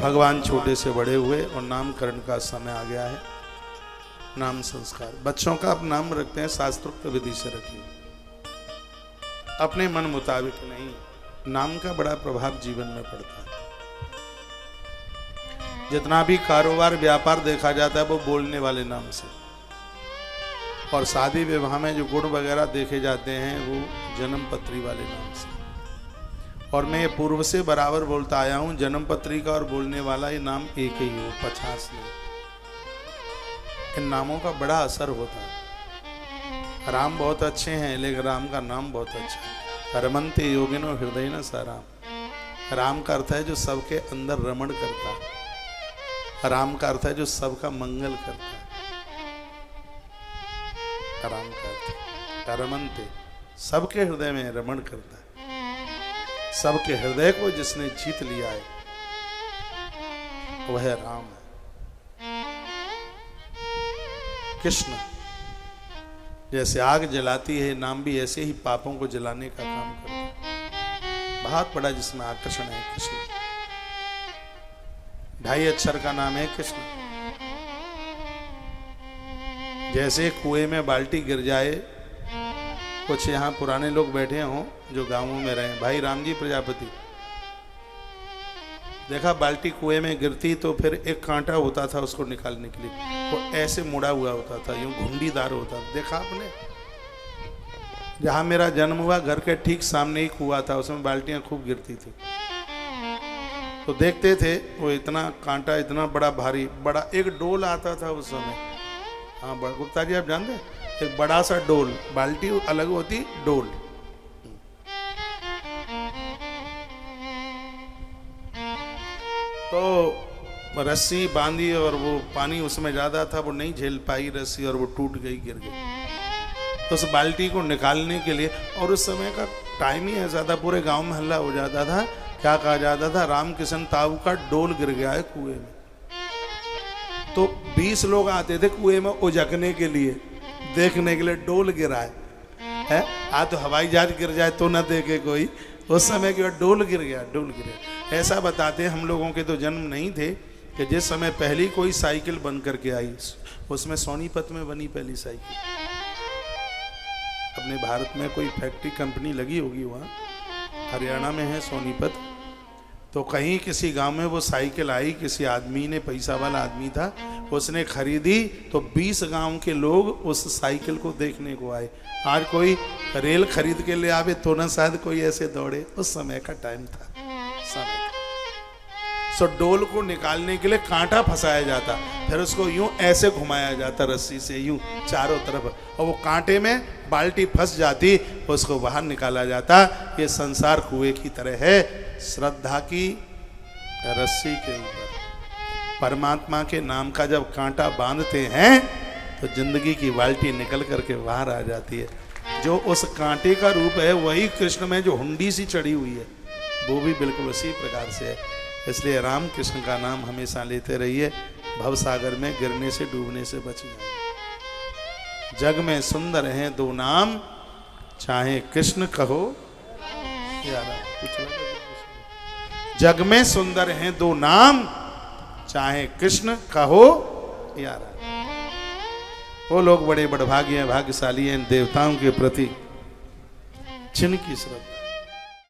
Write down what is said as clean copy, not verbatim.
भगवान छोटे से बड़े हुए और नामकरण का समय आ गया है। नाम संस्कार, बच्चों का आप नाम रखते हैं शास्त्रोक्त विधि से रखिए, अपने मन मुताबिक नहीं। नाम का बड़ा प्रभाव जीवन में पड़ता है। जितना भी कारोबार व्यापार देखा जाता है वो बोलने वाले नाम से, और शादी विवाह में जो गुण वगैरह देखे जाते हैं वो जन्म पत्री वाले नाम से। और मैं ये पूर्व से बराबर बोलता आया हूं, जन्म पत्री का और बोलने वाला ये नाम एक ही हो, 50 नहीं। इन नामों का बड़ा असर होता है। राम बहुत अच्छे हैं लेकिन राम का नाम बहुत अच्छा है। रमन्ते योगिनो हृदय न सा राम। राम का अर्थ है जो सबके अंदर रमण करता है। राम का अर्थ है जो सबका मंगल करता है। राम का अर्थ रमन्ते, सबके हृदय में रमण करता है। सबके हृदय को जिसने जीत लिया है वह राम है। कृष्ण जैसे आग जलाती है, नाम भी ऐसे ही पापों को जलाने का काम करता है। बहुत बड़ा जिसमें आकर्षण है कृष्ण। 2.5 अक्षर का नाम है कृष्ण। जैसे कुएं में बाल्टी गिर जाए, कुछ यहाँ पुराने लोग बैठे हों जो गांवों में रहे, भाई रामजी प्रजापति, देखा बाल्टी कुएं में गिरती तो फिर एक कांटा होता था उसको निकालने के लिए, वो ऐसे मुड़ा हुआ होता था, यूं घुंडीदार होता था। देखा आपने? जहां मेरा जन्म हुआ घर के ठीक सामने ही कुआं था, उसमें बाल्टियां खूब गिरती थी। तो देखते थे वो इतना कांटा, इतना बड़ा भारी, बड़ा एक डोल आता था उस समय। हाँ गुप्ता जी आप जानते हैं, एक बड़ा सा डोल, बाल्टी अलग होती, डोल। तो रस्सी बांधी और वो पानी उसमें ज्यादा था, वो नहीं झेल पाई रस्सी और वो टूट गई, गिर गई। तो उस बाल्टी को निकालने के लिए, और उस समय का टाइम ही ऐसा था, पूरे गांव में हल्ला हो जाता था। क्या कहा जाता था? रामकिशन ताऊ का डोल गिर गया है कुएं में। तो 20 लोग आते थे कुएं में उजकने के लिए, देखने के लिए डोल गिरा है। आज तो हवाई जहाज गिर जाए तो ना देखे कोई, उस समय के बाद डोल गिर गया, डोल गिर गया। ऐसा बताते हैं, हम लोगों के तो जन्म नहीं थे कि जिस समय पहली कोई साइकिल बन करके आई, उसमें सोनीपत में बनी पहली साइकिल। अपने भारत में कोई फैक्ट्री कंपनी लगी होगी, वहाँ हरियाणा में है सोनीपत। तो कहीं किसी गांव में वो साइकिल आई, किसी आदमी ने, पैसा वाला आदमी था, उसने खरीदी, तो 20 गांव के लोग उस साइकिल को देखने को आए। आज कोई रेल खरीद के ले आवे तो ना शायद कोई ऐसे दौड़े, उस समय का टाइम था, समय। सो डोल को निकालने के लिए कांटा फंसाया जाता, फिर उसको यूं ऐसे घुमाया जाता रस्सी से, यूं चारों तरफ, और वो कांटे में बाल्टी फंस जाती, उसको बाहर निकाला जाता। ये संसार कुएं की तरह है, श्रद्धा की रस्सी के ऊपर। परमात्मा के नाम का जब कांटा बांधते हैं तो जिंदगी की बाल्टी निकल करके बाहर आ जाती है। जो उस कांटे का रूप है वही कृष्ण में जो हुंडी सी चढ़ी हुई है, वो भी बिल्कुल उसी प्रकार से है। इसलिए राम कृष्ण का नाम हमेशा लेते रहिए, भवसागर में गिरने से, डूबने से बच जाए। जग में सुंदर हैं 2 नाम, चाहे कृष्ण कहो या राम। जग में सुंदर हैं 2 नाम, चाहे कृष्ण कहो या राम। वो लोग बड़े बड़भागी हैं, भाग्यशाली हैं देवताओं के प्रति जिनकी श्रद्धा